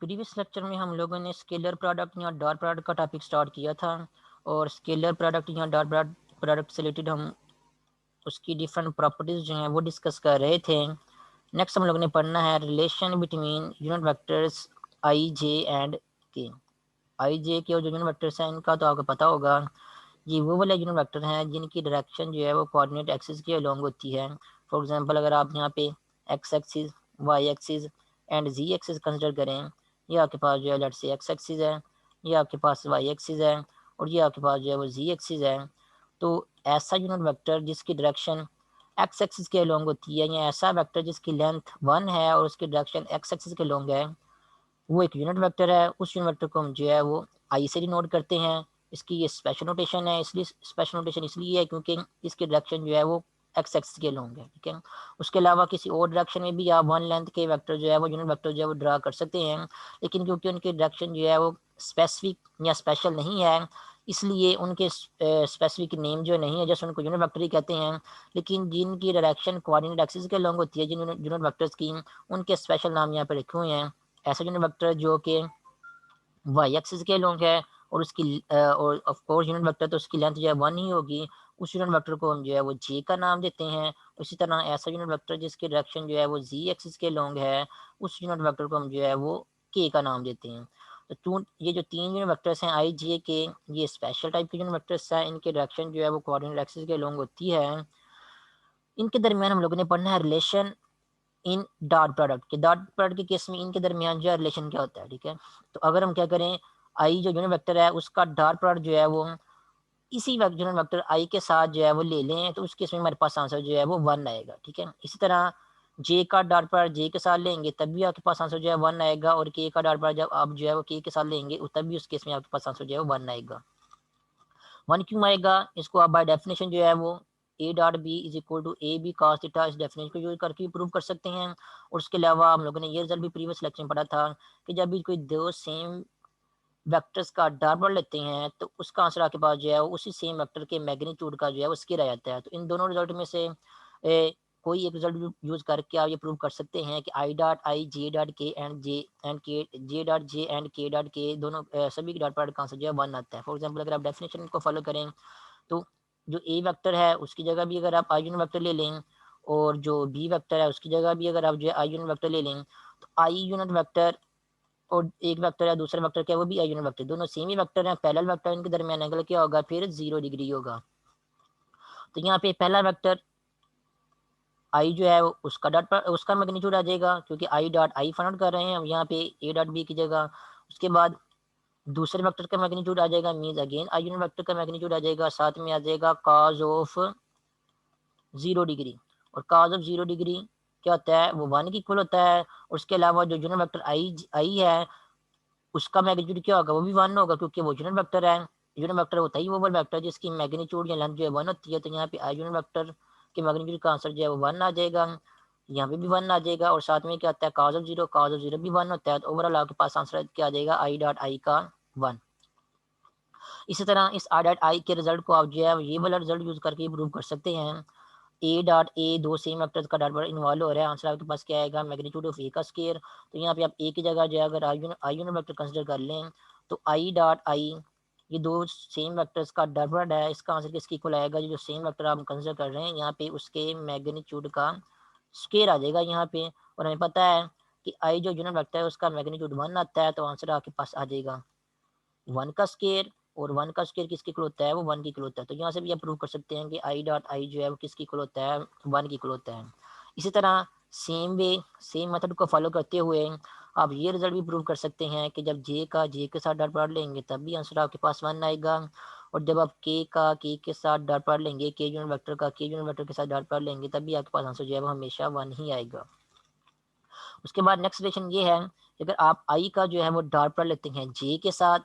Previous lecture में हम लोगों ने स्केलर प्रोडक्ट या डॉट प्रोडक्ट का टॉपिक स्टार्ट किया था और स्केलर प्रोडक्ट या डॉट प्रोडक्ट से रिलेटेड हम उसकी डिफरेंट प्रॉपर्टीज़ जो हैं वो डिस्कस कर रहे थे। नेक्स्ट हम लोगों ने पढ़ना है relation between unit vectors I J and के। आई जे के और जो यूनिट वेक्टर्स हैं इनका तो आपको पता होगा, ये वो वाले यूनिट वेक्टर हैं जिनकी डायरेक्शन जो है वो कोऑर्डिनेट एक्सिस के अलोंग होती है। फॉर एग्जांपल अगर आप यहाँ पे X axis, Y axis and Z axis consider करें, ये आपके पास जो है लेट्स से एक्स एक्सिस है, ये आपके पास वाई एक्सिस है और ये आपके पास जो है वो जी एक्सिस है। तो ऐसा यूनिट वेक्टर जिसकी डायरेक्शन एक्स एक्सिस के अलोंग होती है या ऐसा वेक्टर जिसकी लेंथ 1 है और उसकी डायरेक्शन एक्स एक्सिस के अलोंग है, वो एक यूनिट वेक्टर है। उस यूनिट वेक्टर को हम जो है वो आई से डिनोट करते हैं। इसकी ये स्पेशल नोटेशन है, इसलिए स्पेशल नोटेशन इसलिए है क्योंकि इसकी डायरेक्शन जो है वो एक्स एक्सिस के लॉन्ग है, ठीक है। उसके अलावा किसी और डायरेक्शन में भी आप वन लेंथ के वेक्टर जो है वो यूनिट वेक्टर जो है वो ड्रा कर सकते हैं, लेकिन क्योंकि उनकी डायरेक्शन जो है वो स्पेसिफिक या स्पेशल नहीं है, इसलिए उनके स्पेसिफिक नेम जो नहीं है, जैसे उनको यूनिट वेक्टर ही कहते हैं। लेकिन जिनकी डायरेक्शन कोऑर्डिनेट एक्सिस के लॉन्ग होती है, जिन यूनिट वेक्टर्स की, उनके स्पेशल नाम यहाँ पे रखे हुए हैं। ऐसा यूनिट वेक्टर जो कि वाई एक्सिस के लॉन्ग है और उसकी और ऑफ कोर्स यूनिट वेक्टर तो उसकी लेंथ जो है 1 ही होगी, उस यूनिट वेक्टर को हम जो है वो जे का नाम देते हैं। उसी तरह ऐसा यूनिट वेक्टर जिसकी डायरेक्शन जो है वो जी एक्सिस के लॉन्ग है, उस यूनिट वेक्टर को हम जो है वो के का नाम देते हैं। तो ये जो तीन यूनिट वेक्टर्स हैं आई जे के, ये स्पेशल टाइप के यूनिट वेक्टर्स हैं। इनकी डायरेक्शन जो है वो कोऑर्डिनेट एक्सिस के लॉन्ग होती है। इनके दरमियान हम लोगों ने पढ़ना है रिलेशन इन डॉट प्रोडक्ट के। डॉट प्रोडक्ट के केस में इनके दरमियान जो है रिलेशन क्या होता है, ठीक है। तो अगर हम क्या करें, आई जो यूनिट वेक्टर है उसका डॉट प्रोडक्ट जो है वो इसी यूनिट वेक्टर आई के साथ जो है वो ले लें, तो उस केस में हमारे पास आंसर जो है वो 1 आएगा, ठीक है। इसी तरह जे का डॉट प्रोडक्ट जे के साथ लेंगे तब भी आपके पास आंसर जो है 1 आएगा, और के का डॉट प्रोडक्ट जब आप जो है वो के साथ लेंगे तब भी उस केस में आपके पास आंसर जो है वो 1 आएगा। 1 क्यों आएगा, इसको आप बाय डेफिनेशन जो है वो A dot B is equal to A B cos theta, इस डेफिनेशन को यूज करके भी प्रूव कर सकते हैं। और उसके अलावा हम लोगों ने ये रिजल्ट भी प्रीवियस लेक्चर में पढ़ा था कि जब भी कोई दो सेम वेक्टर्स का डॉट प्रोडक्ट लेते हैं तो उसका आंसर आपके पास जो है वो उसी सेम वेक्टर के मैग्नीट्यूड का जो है वो स्केयर आ जाता है। तो इन दोनों रिजल्ट में से कोई एक रिजल्ट यूज करके आप ये प्रूव कर सकते हैं कि I dot I J dot के एंड के जे डॉट जे एंड के डॉट के दोनों सभी के डॉट प्रोडक्ट का आंसर जो है 1 आता है। फॉर एग्जाम्पल अगर आप डेफिनेशन को फॉलो करें तो जो ए वेक्टर है उसकी जगह भी अगर आप आई यूनिट वेक्टर ले लें, और जो बी वेक्टर है उसकी जगह भी अगर आप जो है आई यूनिट वेक्टर ले लें, तो आई यूनिट वेक्टर और एक वेक्टर है दूसरा वेक्टर क्या है वो भी आई यूनिट वेक्टर, दोनों सेम ही वेक्टर हैं। पैरेलल वेक्टर इनके दरमियान एंगल क्या होगा, फिर 0 डिग्री होगा। तो यहाँ पे पहला वेक्टर आई जो है उसका डॉट उसका मैग्नीट्यूड आ जाएगा, क्योंकि I dot I find out कर रहे हैं हम यहाँ पे ए डॉट बी की जगह। उसके बाद दूसरे वेक्टर का मैग्नीट्यूड आ जाएगा, means again I unit vector का मैग्नीट्यूड आ जाएगा, साथ में आ जाएगा कॉज ऑफ 0 डिग्री। और कॉज ऑफ 0 डिग्री क्या होता है, वो 1 के इक्वल होता है। और उसके अलावा जो यूनिट वेक्टर आई आई है उसका मैग्नीट्यूड क्या होगा, वो भी 1 होगा, क्योंकि वो यूनिट वेक्टर है। यूनिट वेक्टर होता ही वो वाला वेक्टर जिसकी मैग्नीट्यूड या लेंथ जो है 1 होती है। तो यहाँ पे आई यूनिट वेक्टर के मैग्नीट्यूड का आंसर जो है वो 1 आ जाएगा, यहाँ पे भी 1 आ जाएगा। और साथ में क्या आता है कॉज ऑफ जीरो भी 1 होता है। तो ओवरऑल आपके पास आंसर क्या आ जाएगा, आई डॉट आई का 1। इसी तरह इस आई डॉट आई के रिजल्ट को आप जो है ये वाला रिजल्ट यूज करके प्रूव कर सकते हैं। ए डॉट ए दो सेम वेक्टर्स का डॉट प्रोडक्ट इन्वॉल्व हो रहा है, आंसर आपके पास क्या आएगा, मैग्नीट्यूड ऑफ ए का स्केयर। तो यहाँ पे आप ए की जगह जो है अगर आई यूनिट वेक्टर कंसिडर कर लें तो आई डॉट आई, ये दो सेम वेक्टर्स का डॉट प्रोडक्ट है, इसका आंसर किसके इक्वल आएगा, जो सेम वेक्टर आप कंसिडर कर रहे हैं यहाँ पे उसके मैग्नीट्यूड का स्केयर आ जाएगा यहाँ पे। और हमें पता है कि आई जो यूनिट वेक्टर है उसका मैग्नीट्यूड 1 आता है, तो आंसर आपके पास आ जाएगा 1 का स्केयर। और 1 का स्केयर किसके इक्वल होता है, वो 1 के इक्वल होता है। तो यहाँ से भी आप प्रूव कर सकते हैं कि आई डॉट आई जो है वो किसके इक्वल होता है, 1 के इक्वल होता है। इसी तरह सेम मेथड को फॉलो करते हुए आप ये रिजल्ट भी प्रूव कर सकते हैं कि जब जे का जे के साथ डॉट प्रोडक्ट लेंगे तब भी आंसर आपके पास 1 आएगा। और जब आप के का के साथ डॉट प्रोडक्ट लेंगे, के यूनिट वेक्टर का के यूनिट वेक्टर के साथ डॉट प्रोडक्ट लेंगे, तब भी आपके पास आंसर जो है वो हमेशा 1 ही आएगा। उसके बाद नेक्स्ट रिलेशन ये है कि अगर आप आई का जो है वो डॉट प्रोडक्ट लेते हैं जे के साथ,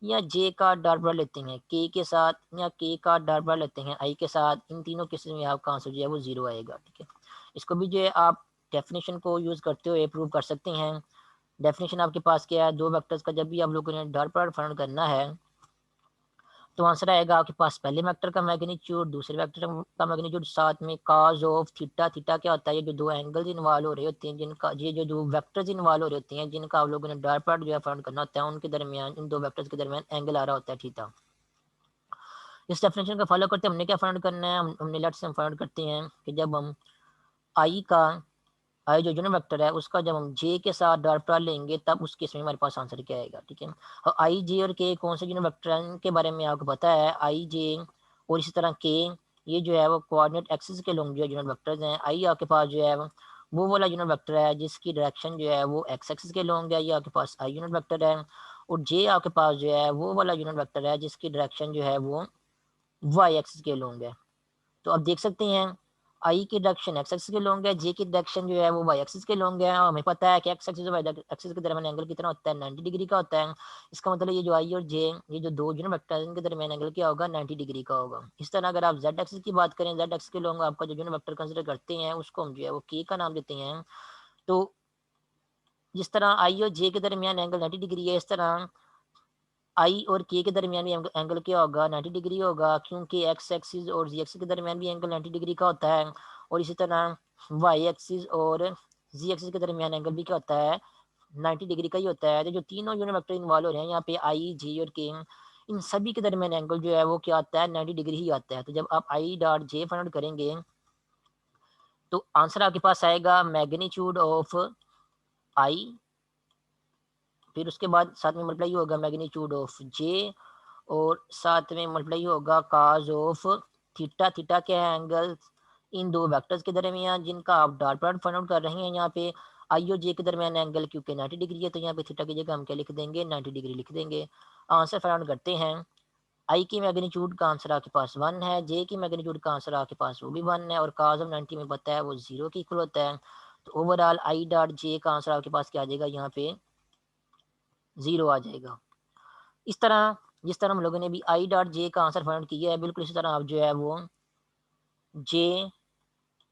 या जे का डॉट प्रोडक्ट लेते हैं के साथ, या के का डॉट प्रोडक्ट लेते हैं आई के साथ, इन तीनों केसेस में आपका आंसर जो है वो 0 आएगा, ठीक है। इसको भी जो है आप डेफिनेशन को यूज़ करते हुए प्रूव कर सकते हैं। डेफिनेशन आपके पास क्या है, दो वेक्टर्स का जब भी आप लोगों ने डॉट प्रोडक्ट फाइंड करना है तो आंसर आएगा आपके पास पहले वेक्टर का मैग्नीट्यूड, दूसरे वेक्टर का मैग्नीट्यूड, साथ में काज ऑफ थीटा। थीटा क्या होता है? ये जो दो एंगल्स इन्वॉल्व हो रहे होते हैं, जिनका ये जो दो वेक्टर्स इन्वॉल्व हो रहे होते हैं, जिनका आप लोगों ने डॉट प्रोडक्ट जो है फाइंड करना होता है, उनके दरमियान, इन दो वेक्टर्स के दरमियान एंगल आ रहा होता है थीटा। इस डेफिनेशन का फॉलो करते हमने क्या फाइंड करना है? हमने लेट्स हम फाइंड करते हैं कि जब हम आई का, आई जो यूनिट वेक्टर है उसका जब हम जे के साथ डॉट प्रोडक्ट लेंगे तब उस केस में हमारे पास आंसर क्या आएगा, ठीक है। और आई जे और के कौन से यूनिट वेक्टर हैं के बारे में आपको पता है। आई जे और इसी तरह के, ये जो है वो कोऑर्डिनेट एक्सिस के लोग जो यूनिट वेक्टर्स हैं। आई आपके पास जो है वो वाला यूनिट वेक्टर है जिसकी डायरेक्शन जो है वो एक्स एक्सिस के लोग है, ये आपके पास आई यूनिट वेक्टर है। और जे आपके पास जो है वो वाला यूनिट वेक्टर है जिसकी डायरेक्शन जो है वो वाई एक्सिस के लोग है। तो आप देख सकते हैं आई की डायरेक्शन एक्स एक्सिस के लॉन्ग है, जे की डायरेक्शन जो है वो वाई एक्सिस के लॉन्ग है। और हमें पता है कि एक्स एक्सिस और वाई एक्सिस के दरमियान एंगल कितना होता है? 90 डिग्री का होता है। इसका मतलब ये जो आई और जे, ये जो दो यूनिट वेक्टर हैं, इनके दरमियान एंगल क्या होगा? 90 डिग्री का होगा। इस तरह अगर आप जेड एक्सिस की बात करें, जेड एक्सिस के लॉन्ग आपका जो यूनिट वेक्टर कंसिडर करते हैं उसको हम जो है वो के का नाम देते हैं। तो जिस तरह आई और जे के दरमियान एंगल 90 डिग्री है, इस तरह आई और के के दरमियान भी एंगल क्या होगा? 90 डिग्री होगा, क्योंकि एक्स एक्सिस और जी एक्सिस के दरमियान भी एंगल 90 डिग्री का होता है। और इसी तरह वाई एक्सिस और जी एक्सिस के दरमियान एंगल भी क्या होता है? 90 डिग्री का ही होता है। तो जो तीनों यूनिट वेक्टर इन्वॉल्व हो रहे हैं यहाँ पे, आई जी और के, इन सभी के दरमियान एंगल जो है वो क्या आता है? 90 डिग्री ही आता है। तो जब आप आई डॉट जे फाइंड आउट करेंगे तो आंसर आपके पास आएगा मैग्नीट्यूड ऑफ आई, फिर उसके बाद साथ में मल्टीप्लाई होगा मैग्नीट्यूड ऑफ जे, और साथ में मल्टीप्लाई होगा काज ऑफ थीटा। थीटा क्या है? एंगल इन दो वेक्टर्स के दरमियान जिनका आप डॉट प्रोडक्ट फाइंड आउट कर रहे हैं। यहाँ पे आई और जे के दरमियान एंगल क्योंकि 90 डिग्री है, तो यहाँ पे थीटा की जगह हम क्या लिख देंगे? 90 डिग्री लिख देंगे। आंसर फाइंड आउट करते हैं। आई की मैग्नीट्यूड का आंसर आपके पास 1 है, जे की मैग्नीट्यूड का आंसर आपके पास वो भी 1 है, और काज ऑफ 90 में पता है वो 0 के इक्वल होता है। तो ओवरऑल आई डॉट जे का आंसर आपके पास क्या आ जाएगा? यहाँ पे 0 आ जाएगा। इस तरह जिस तरह हम लोगों ने भी आई डॉट जे का आंसर फाइंड किया है, बिल्कुल इसी तरह आप जो है वो जे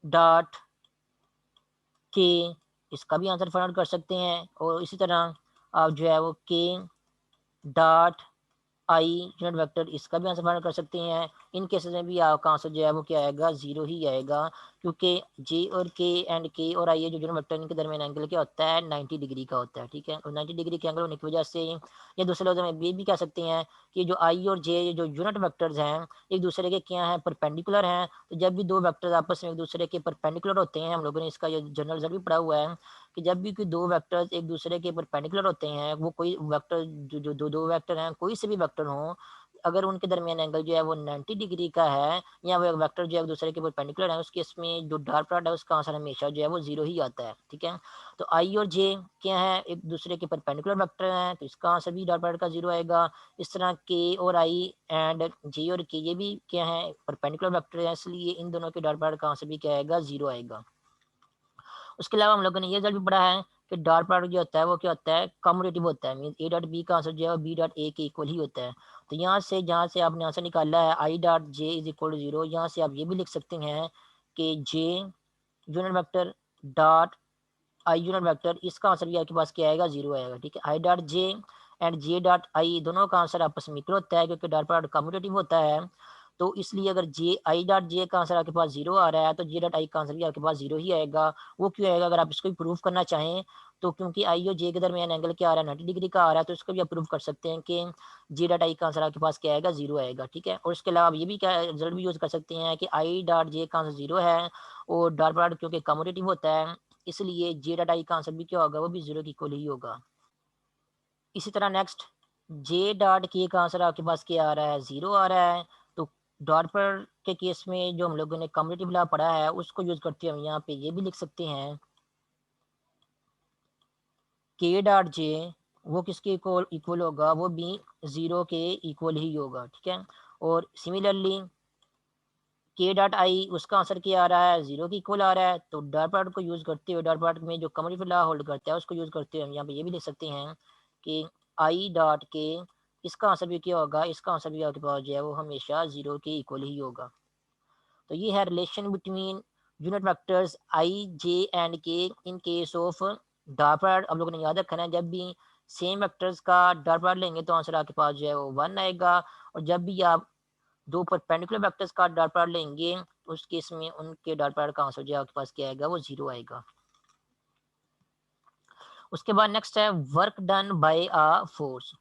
डॉट के, इसका भी आंसर फाइंड कर सकते हैं। और इसी तरह आप जो है वो के डॉट आई यूनिट वेक्टर, इसका भी आंसर फाइंड कर सकते हैं। इन केसेस में भी आपका आंसर जो है वो क्या आएगा? 0 ही आएगा, क्योंकि जे और के और आई जो यूनिट वेक्टर, इनके दरमियान एंगल क्या होता है? 90 डिग्री का होता है, ठीक है। और 90 डिग्री के एंगल होने की वजह से, या दूसरे लफ्ज़ों में ये भी कह सकते हैं कि जो आई और जे जो यूनिट वेक्टर्स हैं एक दूसरे के क्या हैं? परपेंडिकुलर हैं। तो जब भी दो वेक्टर्स आपस में एक दूसरे के परपेंडिकुलर होते हैं, हम लोगों ने इसका ये जनरल रिजल्ट भी पढ़ा हुआ है कि जब भी कोई दो वेक्टर्स एक दूसरे के परपेंडिकुलर होते हैं, वो कोई वेक्टर जो जो दो वेक्टर हैं, कोई से भी वेक्टर हो, अगर उनके दरमियान एंगल जो है वो 90 डिग्री का है, या वो वेक्टर जो है एक दूसरे के परपेंडिकुलर है, उस केस में जो डॉट प्रोडक्ट है उसका आंसर हमेशा जो है वो 0 ही आता है, ठीक है। तो आई और जे क्या है? एक दूसरे के परपेंडिकुलर वेक्टर हैं, तो इसका आंसर भी डॉट प्रोडक्ट का 0 आएगा। इस तरह के और आई एंड जे और के, ये भी क्या है? परपेंडिकुलर वेक्टर है, इसलिए इन दोनों के डॉट प्रोडक्ट का आंसर भी क्या आएगा? 0 आएगा। उसके अलावा हम लोगों ने ये रिजल्ट भी पढ़ा है कि डॉट प्रोडक्ट जो होता है वो क्या होता है? कम्यूटेटिव होता है। मीन ए डॉट बी का आंसर जो है बी डॉट ए के इक्वल ही होता है। तो यहाँ से जहाँ से आपने आंसर निकाला है I dot J is equal to 0, यहाँ से आप ये भी लिख सकते हैं कि J unit vector dot I unit vector, इसका आंसर भी आपके पास क्या आएगा? 0 आएगा, ठीक है। I dot J and J dot I दोनों का आंसर आपस में इक्वल होता है, क्योंकि डॉट प्रोडक्ट कम्यूटेटिव होता है। तो इसलिए अगर जे आई डॉट जे का आंसर आपके पास 0 आ रहा है, तो जे डॉट आई का आंसर भी आपके पास 0 ही आएगा। वो क्यों आएगा? अगर आप इसको भी प्रूव करना चाहें तो, क्योंकि आई और जे के दरमियान एंगल क्या आ रहा है? 90 डिग्री का आ रहा है, तो इसको भी आप प्रूव कर सकते हैं कि जे डॉट आई का आंसर आपके पास क्या आएगा? 0 आएगा, ठीक है। और इसके अलावा आप ये भी क्या रिजल्ट भी यूज कर सकते हैं कि आई डॉट जे का आंसर 0 है, और डॉट प्रोडक्ट क्योंकि कम्यूटेटिव होता है, इसलिए जे डॉट आई का आंसर भी क्या होगा? वो भी 0 की इक्वल ही होगा। इसी तरह नेक्स्ट जे डॉट के का आंसर आपके पास क्या आ रहा है? 0 आ रहा है। तो डॉट पर के केस में जो हम लोगों ने कम्यूटेटिव लॉ पढ़ा है उसको यूज करते हुए हम यहाँ पे ये भी लिख सकते हैं के डॉट जे वो किसके इक्वल इक्वल होगा? वो भी 0 के इक्वल ही होगा, ठीक है। और सिमिलरली के डॉट आई, उसका आंसर क्या आ रहा है? 0 की इक्वल आ रहा है। तो डॉट प्रोडक्ट को यूज करते हुए, डॉट प्रोडक्ट में जो कम्यूटेटिव लॉ होल्ड करता है उसको यूज करते हुए हम यहाँ पे ये भी लिख सकते हैं कि आई डॉट के, इसका आंसर भी क्या होगा? इसका आंसर भी आपके पास जो है वो हमेशा 0 के इक्वल ही होगा। तो ये है relation between unit vectors I J and K in case of dot product. आप लोगों ने याद रखना है, जब भी सेम वेक्टर्स का डॉट प्रोडक्ट लेंगे तो आंसर आपके पास जो है वो 1 आएगा। और जब भी आप दो परपेंडिकुलर वेक्टर्स का डॉट प्रोडक्ट लेंगे तो उस केस में उनके डॉट प्रोडक्ट का आंसर जो है आपके पास क्या आएगा, वो 0 आएगा। उसके बाद नेक्स्ट है work done by a force.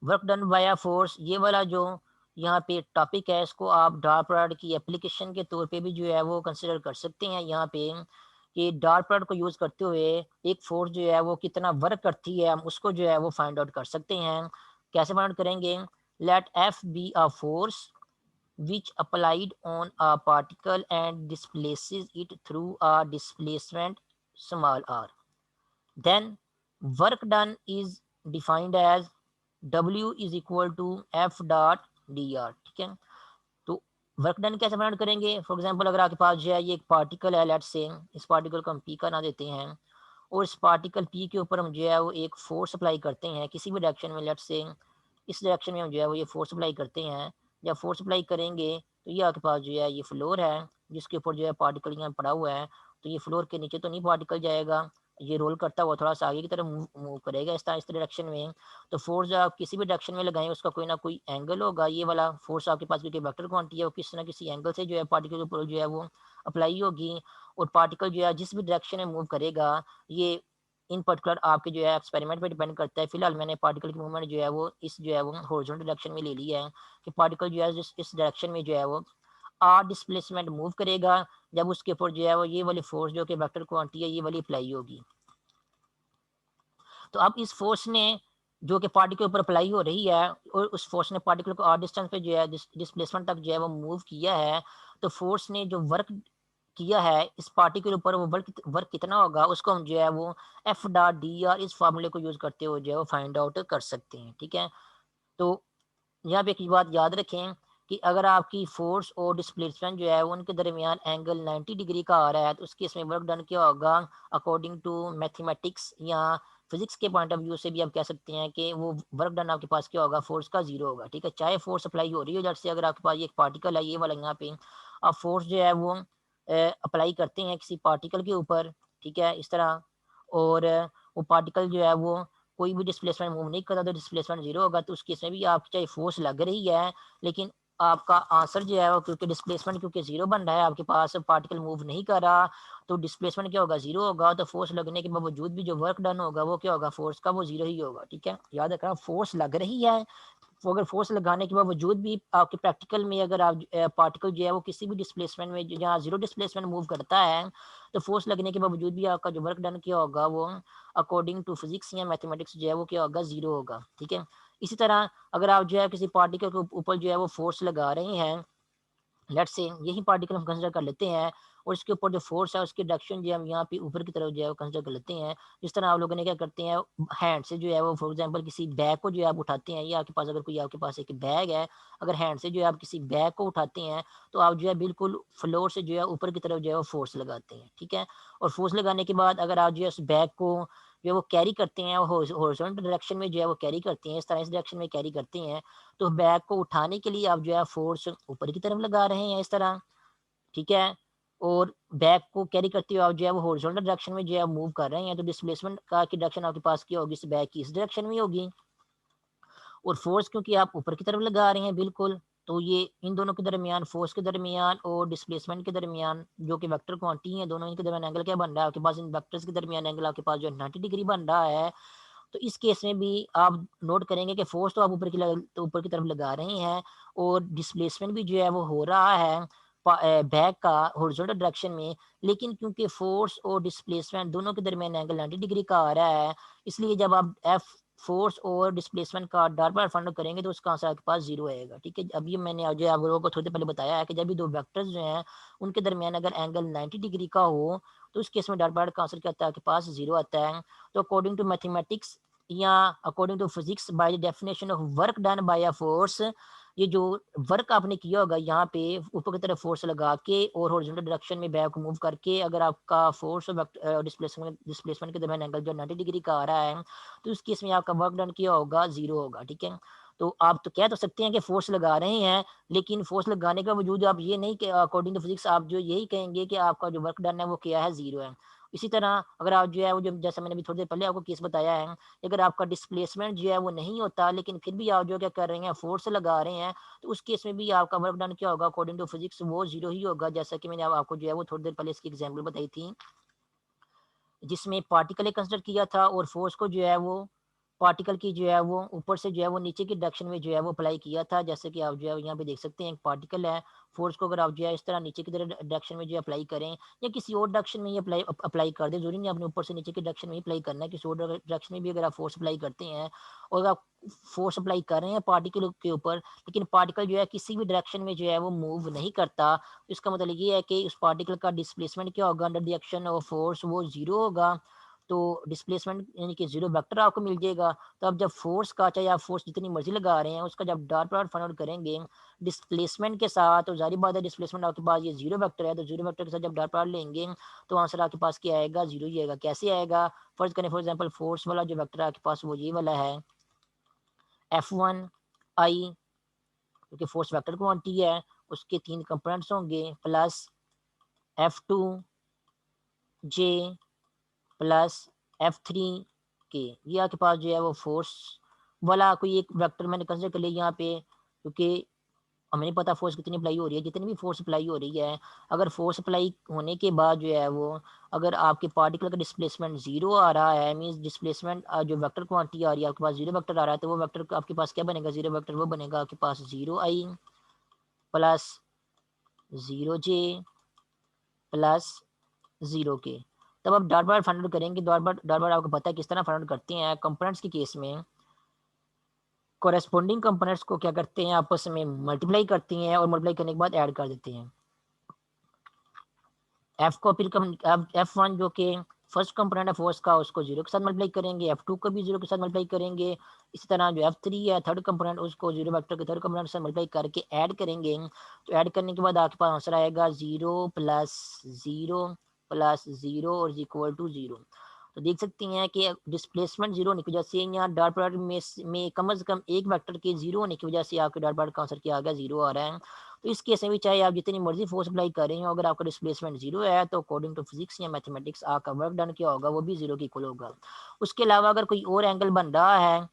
Work done by a force, ये वाला जो यहाँ पे टॉपिक है, इसको आप डॉट प्रोडक्ट की एप्लीकेशन के तौर पे भी जो है वो कंसिडर कर सकते हैं यहाँ पे, कि डॉट प्रोडक्ट को यूज़ करते हुए एक फोर्स जो है वो कितना वर्क करती है, हम उसको जो है वो फाइंड आउट कर सकते हैं। कैसे फाइंड आउट करेंगे? Let F be a force which applied on a particle and displaces it through a displacement small r. Then work done is defined as W is equal to F dot dr। ठीक है, तो work done कैसे find करेंगे? For example अगर आपके पास जो है ये एक पार्टिकल है, लेट्स से इस पार्टिकल को हम पी का नाम देते हैं, और इस पार्टिकल पी के ऊपर हम जो है वो एक फोर्स अप्लाई करते हैं किसी भी डायरेक्शन में, लेट्स से इस डायरेक्शन में हम जो है वो ये फोर्स अप्लाई करते हैं। जब फोर्स अप्लाई करेंगे तो ये आपके पास जो है ये फ्लोर है जिसके ऊपर जो है पार्टिकल यहाँ पड़ा हुआ है, तो ये फ्लोर के नीचे तो नहीं पार्टिकल जाएगा, ये रोल करता हुआ थोड़ा सा आगे की तरफ मूव करेगा इस डायरेक्शन में। तो फोर्स जो आप किसी भी डायरेक्शन में लगाएं उसका कोई ना कोई एंगल होगा, ये वाला फोर्स आपके पास क्योंकि वेक्टर क्वांटिटी है वो किसी ना किसी एंगल से जो है पार्टिकल के ऊपर जो है वो अप्लाई होगी। और पार्टिकल जो है जिस भी डायरेक्शन में मूव करेगा, ये इन पर्टिकुलर आपके जो है एक्सपेरिमेंट पे डिपेंड करता है। फिलहाल मैंने पार्टिकल की मूवमेंट जो है वो इस जो है वो हॉरिजॉन्टल डायरेक्शन में ले लिया है, कि पार्टिकल जो है जिस इस डायरेक्शन में जो है वो आर डिस्प्लेसमेंट मूव करेगा, जब उसके ऊपर जो है वो ये वाली फोर्स जो कि वेक्टर क्वांटिटी है ये वाली अप्लाई होगी। तो अब इस फोर्स ने जो कि पार्टिकल के ऊपर अप्लाई हो रही है और उस फोर्स ने पार्टिकल को आर डिस्टेंस पे जो है डिस्प्लेसमेंट तक जो है वो मूव किया है, तो फोर्स ने जो वर्क किया है इस पार्टिकल के ऊपर वो वर्क वर्क कितना होगा उसको हम जो है वो एफ डॉट डी आर इस फार्मूले को यूज करते हुए जो है वो फाइंड आउट कर सकते हैं। ठीक है, तो यहाँ पे एक बात याद रखें कि अगर आपकी फोर्स और डिस्प्लेसमेंट जो है वो उनके दरमियान एंगल 90 डिग्री का आ रहा है तो उसके इसमें वर्क डन क्या होगा, अकॉर्डिंग टू मैथमेटिक्स या फिजिक्स के पॉइंट ऑफ व्यू से भी आप कह सकते हैं कि वो वर्क डन आपके पास क्या होगा, फोर्स का 0 होगा। ठीक है, चाहे फोर्स अप्लाई हो रही हो, जैसे अगर आपके पास ये एक पार्टिकल है ये वाला, यहाँ पे आप फोर्स जो है वो अप्लाई करते हैं किसी पार्टिकल के ऊपर, ठीक है इस तरह, और वो पार्टिकल जो है वो कोई भी डिस्प्लेसमेंट मूव नहीं करता तो डिस्प्लेसमेंट 0 होगा। तो उस केस में भी आपकी चाहे फोर्स लग रही है लेकिन आपका आंसर जो है वो क्योंकि डिस्प्लेसमेंट क्योंकि 0 बन रहा है, आपके पास पार्टिकल मूव नहीं कर रहा, तो डिस्प्लेसमेंट क्या होगा, 0 होगा। तो फोर्स लगने के बावजूद भी जो वर्क डन होगा वो क्या होगा, फोर्स का वो 0 ही होगा। ठीक है, याद रखना फोर्स लग रही है, वो अगर फोर्स लगाने के बावजूद भी आपके प्रैक्टिकल में अगर आप पार्टिकल जो है वो किसी भी डिस्प्लेसमेंट में जहाँ 0 डिस्प्लेसमेंट मूव करता है, तो फोर्स लगने के बावजूद भी आपका जो वर्क डन किया होगा वो अकॉर्डिंग टू फिजिक्स या मैथमेटिक्स जो है वो क्या होगा, 0 होगा। ठीक है, इसी तरह अगर आप जो है किसी पार्टिकल के ऊपर जो है वो फोर्स लगा रहे हैं, लेट्स से यही पार्टिकल हम कंसिडर कर लेते हैं, और इसके ऊपर जो फोर्स है उसकी डायरेक्शन जो हम यहाँ पे ऊपर की तरफ जो है वो कंसिडर कर लेते हैं। जिस तरह आप लोगों ने क्या करते हैं, हैंड से जो है वो फॉर एग्जांपल किसी बैग को जो है आप उठाते हैं, या आपके पास अगर कोई आपके पास एक बैग है, अगर हैंड से जो है आप किसी बैग को उठाते हैं तो आप जो है बिल्कुल फ्लोर से जो है ऊपर की तरफ जो है वो फोर्स लगाते हैं। ठीक है, और फोर्स लगाने के बाद अगर आप जो है उस बैग को जो है वो कैरी करते हैं, हॉरिजॉन्टल डायरेक्शन में जो है वो कैरी करते हैं, इस तरह इस डायरेक्शन में कैरी करते हैं, तो बैग को उठाने के लिए आप जो है फोर्स ऊपर की तरफ लगा रहे हैं इस तरह। ठीक है, और बैग को कैरी करते हुए आप जो है वो हॉरिजॉन्टल डायरेक्शन में जो है मूव कर रहे हैं, तो डिस्प्लेसमेंट का की डायरेक्शन आपके पास क्या होगी, इस बैग की इस डायरेक्शन में होगी। और फोर्स क्योंकि आप ऊपर की तरफ लगा रहे हैं बिल्कुल, तो ये इन दोनों के दरमियान, फोर्स के दरमियान और डिस्प्लेसमेंट के दरमियान जो कि वेक्टर क्वांटिटी है, दोनों इनके दरमियान एंगल क्या बन रहा है आपके पास, इन वेक्टर्स के दरमियान एंगल आपके पास जो है 90 डिग्री बन रहा है। तो इस केस में भी आप नोट करेंगे कि फोर्स तो आप तो ऊपर की तरफ लगा रहे हैं, और डिस्प्लेसमेंट भी जो है वो हो रहा है बैक का हॉरिजॉन्टल डायरेक्शन में, लेकिन क्योंकि फोर्स और डिस्प्लेसमेंट दोनों के दरमियान एंगल 90 डिग्री का आ रहा है, इसलिए जब आप एफ फोर्स और डिस्प्लेसमेंट का डॉट प्रोडक्ट फाइंड करेंगे तो उसका आंसर आपके पास 0 आएगा। ठीक है, अभी मैंने जो आप लोगों को थोड़ी देर पहले बताया है कि जब भी दो वेक्टर्स जो हैं उनके दरमियान अगर एंगल 90 डिग्री का हो तो उस केस में डॉट प्रोडक्ट का आंसर क्या आता है, आपके पास 0 आता है। तो अकॉर्डिंग टू मैथमेटिक्स या according to physics by the definition of work done by a force, ये जो वर्क आपने किया होगा यहाँ पे ऊपर की तरफ फोर्स लगा के और हॉरिजॉन्टल डायरेक्शन में बैक मूव करके, अगर आपका फोर्स और डिस्प्लेसमेंट के दरमियान एंगल जो 90 डिग्री का आ रहा है, तो उस केस में आपका वर्क डन किया होगा 0 होगा। ठीक है, तो आप तो कह तो सकते हैं कि फोर्स लगा रहे हैं, लेकिन फोर्स लगाने के बावजूद आप ये नहीं, अकॉर्डिंग टू फिजिक्स आप जो यही कहेंगे कि आपका जो वर्क डन है वो क्या है, 0 है। इसी तरह अगर आप जो है वो जो जैसा मैंने अभी थोड़ी देर पहले आपको केस बताया है, अगर आपका डिस्प्लेसमेंट जो है वो नहीं होता लेकिन फिर भी आप जो क्या कर रहे हैं फोर्स लगा रहे हैं, तो उस केस में भी आपका वर्क डन क्या होगा अकॉर्डिंग टू फिजिक्स, वो जीरो ही होगा। जैसा कि मैंने अब आपको जो है वो थोड़ी देर पहले इसकी एग्जाम्पल बताई थी, जिसमें पार्टिकल कंसिडर किया था और फोर्स को जो है वो पार्टिकल की जो है वो ऊपर से जो है वो नीचे की डायरेक्शन में जो है वो अप्लाई किया था। जैसे कि आप जो है यहाँ पे देख सकते हैं एक पार्टिकल है, फोर्स को अगर आप जो है इस तरह नीचे की तरह डायरेक्शन में जो अप्लाई करें या किसी और डायरेक्शन में ही अप्लाई कर दें, जरूरी नहीं आपने ऊपर से नीचे की डायरेक्शन में ही अप्लाई करना है, किसी और डायरेक्शन में भी अगर आप फोर्स अप्लाई करते हैं और अगर आप फोर्स अप्लाई कर रहे हैं पार्टिकल के ऊपर, लेकिन पार्टिकल जो है किसी भी डायरेक्शन में जो है वो मूव नहीं करता, तो इसका मतलब ये है कि उस पार्टिकल का डिस्प्लेसमेंट क्या होगा under the action of force, वो जीरो होगा। तो डिस्प्लेसमेंट यानी कि जीरो वेक्टर आपको मिल जाएगा। तो अब जब फोर्स का चाहे आप फोर्स जितनी मर्जी लगा रहे हैं उसका जब डॉट प्रोडक्ट फाइंड आउट करेंगे डिस्प्लेसमेंट के साथ, तो जारी बात है डिस्प्लेसमेंट आपके पास ये जीरो वेक्टर है, तो जीरो वेक्टर के साथ जब डॉट प्रोडक्ट लेंगे तो आंसर आपके पास क्या आएगा, जीरो ही आएगा। कैसे आएगा, फर्ज करें फॉर एग्जाम्पल फोर्स वाला जो वेक्टर आपके पास वो ये वाला है F1 I, क्योंकि फोर्स वेक्टर क्वांटिटी है, उसके तीन कंपोनेंट्स होंगे plus F2 J plus F3 के, ये आपके पास जो है वो फोर्स वाला कोई एक वेक्टर मैंने कंसिडर कर लिया यहाँ पे, क्योंकि हमें नहीं पता फोर्स कितनी अप्लाई हो रही है, जितनी भी फोर्स अप्लाई हो रही है, अगर फोर्स अप्लाई होने के बाद जो है वो अगर आपके पार्टिकल का डिस्प्लेसमेंट जीरो आ रहा है, मीन्स डिस्प्लेसमेंट जो वेक्टर क्वांटिटी आ रही है आपके पास जीरो वेक्टर आ रहा है, तो वो वेक्टर आपके पास क्या बनेगा, जीरो वेक्टर वो बनेगा आपके पास जीरो आई प्लस जीरो जे प्लस जीरो के। तब आप डॉट बार फाइंड आउट करेंगे, डॉट बार आपको पता है किस तरह फाइंड आउट करते हैं। कंपोनेंट्स के केस में कोरेस्पोंडिंग कंपोनेंट्स को क्या करते हैं आपस में मल्टीप्लाई करते हैं और मल्टीप्लाई करने के बाद ऐड कर देते हैं। एफ को फिर F1 जो कि फर्स्ट कंपोनेंट है फोर्स का उसको जीरो के साथ मल्टीप्लाई करेंगे, F2 को भी जीरो के साथ मल्टीप्लाई करेंगे, इसी तरह जो F3 है थर्ड कंपोनेंट उसको जीरो वेक्टर के थर्ड कंपोनेंट से मल्टीप्लाई करके ऐड करेंगे। तो ऐड करने के बाद आपके पास आंसर आएगा zero plus zero plus zero और इक्वल टू जीरो। तो देख सकते हैं कि डिस्प्लेसमेंट जीरो होने की वजह से यहाँ डॉट प्रोडक्ट में कम से कम एक वेक्टर के जीरो होने की वजह से आपके डॉट प्रोडक्ट का आंसर क्या आ गया, जीरो आ रहा है। तो इस केस में भी चाहे आप जितनी मर्जी फोर्स अप्लाई कर रहे हो, अगर आपका डिस्प्लेसमेंट जीरो है तो अकॉर्डिंग टू फिजिक्स या मैथमेटिक्स आपका वर्क डन क्या होगा, वो भी जीरो के इक्वल होगा। उसके अलावा अगर कोई और एंगल बन रहा है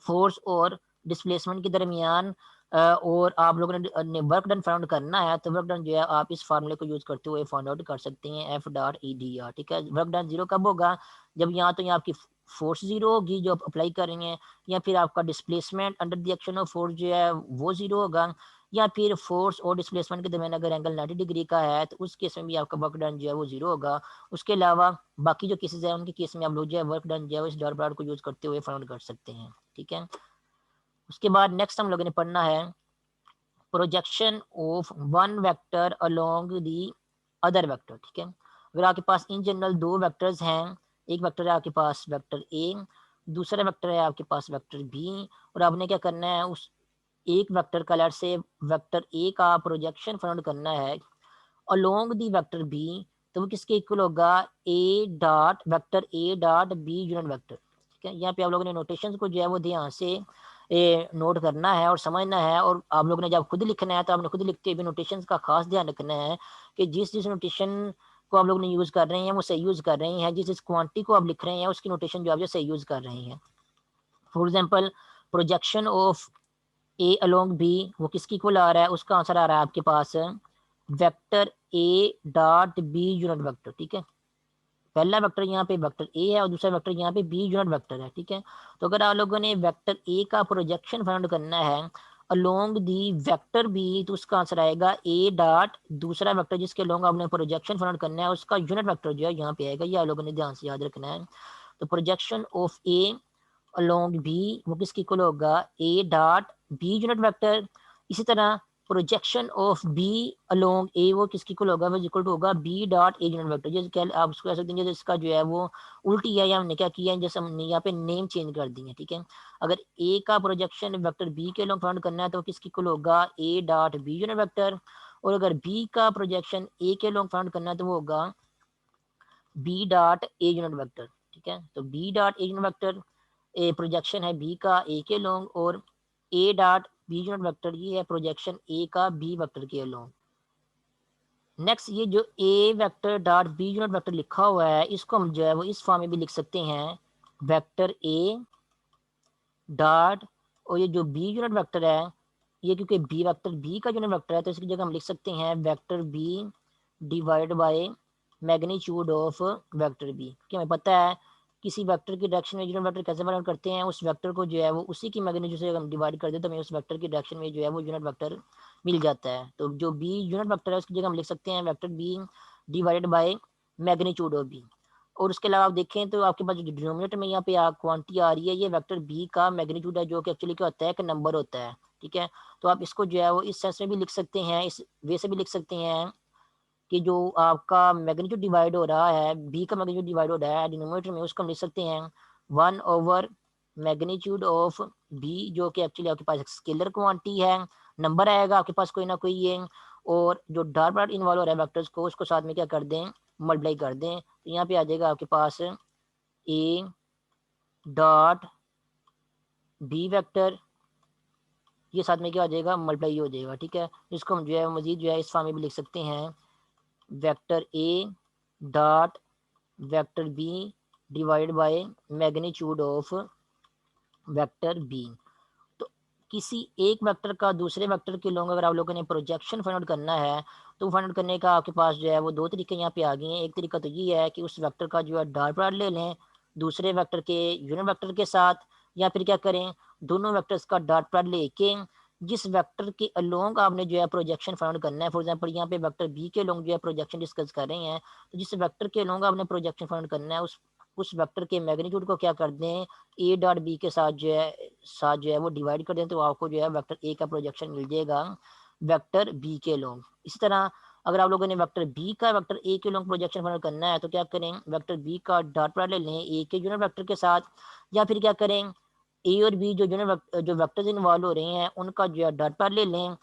फोर्स और डिस्प्लेसमेंट के दरमियान और आप लोगों ने वर्क डन फाइंड करना है, तो वर्क डन जो है आप इस फार्मूले को यूज करते हुए फाइंड आउट कर सकते हैं, F dot E D R. ठीक है, वर्क डन जीरो कब होगा, जब यहाँ तो यहाँ आपकी फोर्स जीरो होगी जो आप अप्लाई कर रही हैं, या फिर आपका displacement under the action of force जो है वो जीरो होगा, या फिर फोर्स और डिस्प्लेसमेंट के दरमियान अगर एंगल 90 डिग्री का है तो उस केस में भी आपका वर्क डन जो है वो जीरो होगा। उसके अलावा बाकी जो केसेस है उनके केस में आप लोग जो है वर्क डन जो है इस डॉट प्रोडक्ट को यूज करते हुए फाइंड कर सकते हैं। ठीक है, उसके बाद नेक्स्ट हम लोगों ने पढ़ना है projection of one vector along the other vector. ठीक है, अगर आपके पास इन जनरल दो वेक्टर्स हैं, एक वेक्टर है आपके पास वेक्टर ए, दूसरा वेक्टर है आपके पास वेक्टर बी, और आपने क्या करना है उस एक वेक्टर का लेट से वेक्टर ए का प्रोजेक्शन फाइंड करना है अलोंग दी वेक्टर बी, तो वो किसके इक्वल होगा, A dot vector A dot B unit vector. ठीक है, यहाँ पे आप लोगों ने नोटेशन को जो है वो ध्यान से नोट करना है और समझना है, और आप लोगों ने जब खुद लिखना है तो आपने खुद लिखते हुए नोटेशन का खास ध्यान रखना है कि जिस जिस नोटेशन को आप लोग ने यूज कर रहे हैं वो सही यूज कर रहे हैं, जिस जिस क्वांटिटी को आप लिख रहे हैं उसकी नोटेशन जो आप जो सही यूज कर रहे हैं। For example projection of A along B वो किसकी इक्वल आ रहा है, उसका आंसर आ रहा है आपके पास vector A dot B unit vector. ठीक है, पहला वेक्टर यहाँ पे वेक्टर ए है और दूसरा वेक्टर यहाँ पे बी यूनिट वेक्टर है। ठीक है, तो अगर आप लोगों ने वेक्टर ए का प्रोजेक्शन फाइंड करना है अलोंग दी वेक्टर बी, तो उसका आंसर आएगा ए डॉट दूसरा वेक्टर जिसके अलोंग आपने प्रोजेक्शन फाइंड करना है उसका यूनिट वेक्टर जो है यहाँ पे आएगा, ये आप लोगों ने ध्यान से याद रखना है। तो projection of A along B वो किसकी इक्वल होगा, A dot B unit vector. इसी तरह projection of B along A वो किसकी इक्वल होगा, वो इक्वल टू होगा B dot A unit vector. जैसे क्या आप उसको कह सकते हैं जैसे इसका जो है वो उल्टी है या हमने क्या किया है, जैसे हमने यहाँ पे नेम चेंज कर दी है। ठीक है, अगर ए का प्रोजेक्शन वेक्टर बी के अलोंग फाइंड करना है तो किसकी इक्वल होगा, A dot B unit vector, और अगर बी का प्रोजेक्शन ए के अलोंग फाइंड करना है तो वो होगा B dot A unit vector. ठीक है, तो B dot A unit vector a projection है बी का ए के लॉन्ग, और A dot B unit vector ये है प्रोजेक्शन ए का बी वेक्टर के लॉन्ग। नेक्स्ट ये जो A vector dot B unit vector लिखा हुआ है, इसको हम जो है वो इस फॉर्म में भी लिख सकते हैं, वेक्टर ए डॉट, और ये जो बी यूनिट वेक्टर है, ये क्योंकि बी वेक्टर बी का यूनिट वेक्टर है तो इसकी जगह हम लिख सकते हैं vector B divide by magnitude of vector B, क्योंकि हमें पता है किसी वेक्टर की डायरेक्शन में यूनिट वेक्टर कैसे फाइंड करते हैं, उस वेक्टर को जो है वो उसी की मैग्नीट्यूड से हम डिवाइड कर दें तो हमें उस वेक्टर की डायरेक्शन में जो है वो यूनिट वेक्टर मिल जाता है। तो जो बी यूनिट वेक्टर है उसकी जगह हम लिख सकते हैं vector B divided by magnitude of B. और उसके अलावा आप देखें तो आपके पास जो डिनोमिनेटर में यहाँ पे क्वांटिटी आ रही है, ये वेक्टर बी का मैग्नीट्यूड है, जो कि एक्चुअली क्या होता है, एक नंबर होता है। ठीक है, तो आप इसको जो है वो इस सेंस में भी लिख सकते हैं, इस वे से भी लिख सकते हैं कि जो आपका मैग्नीट्यूड डिवाइड हो रहा है, बी का मैग्नीट्यूड डिवाइड हो रहा है डिनोमिनेटर में, उसको हम लिख सकते हैं 1/, मैग्नीट्यूड ऑफ बी, जो कि एक्चुअली आपके पास एक स्केलर क्वांटिटी है, नंबर आएगा आपके पास कोई ना कोई ये, और जो डॉट डॉट इन्वॉल्व हो रहा है वेक्टर्स को, उसको साथ में क्या कर दें, मल्टीप्लाई कर दें, तो यहाँ पे आ जाएगा आपके पास ए डॉट बी वेक्टर, ये साथ में क्या हो जाएगा, मल्टीप्लाई हो जाएगा। ठीक है, इसको हम जो है मजीद जो है इस फॉर्म में भी लिख सकते हैं, vector A dot vector B divide by magnitude of vector B. तो किसी एक वेक्टर का दूसरे वेक्टर के लोग अगर आप लोगों ने प्रोजेक्शन फाइंड आउट करना है, तो फाइंड आउट करने का आपके पास जो है वो दो तरीके यहाँ पे आ गए हैं। एक तरीका तो ये है कि उस वेक्टर का जो है डॉट प्रोडक्ट ले लें दूसरे वेक्टर के यूनिट वेक्टर के साथ, या फिर क्या करें, दोनों वेक्टर्स का डॉट प्रोडक्ट लेके जिस वेक्टर के अलोंग आपने जो है प्रोजेक्शन फाइंड करना है, फॉर एग्जांपल यहाँ पे वेक्टर बी के अलोंग जो है प्रोजेक्शन डिस्कस कर रहे हैं, तो जिस वेक्टर के अलोंग आपने प्रोजेक्शन फाइंड करना है उस वेक्टर के मैग्नीट्यूड को क्या कर दें, ए डॉट बी के साथ जो है वो डिवाइड कर दें, तो आपको जो है वेक्टर ए का प्रोजेक्शन मिल जाएगा वेक्टर बी के अलोंग। इसी तरह अगर आप लोगों ने वेक्टर बी का वेक्टर ए के अलोंग प्रोजेक्शन फाइंड करना है, तो क्या करें, वेक्टर बी का डॉट प्रोडक्ट ले लें ए के यूनिट वेक्टर के साथ, या फिर क्या करें, ए और बी जो वेक्टर्स इन्वॉल्व हो रहे हैं उनका जो है डॉट प्रोडक्ट ले लें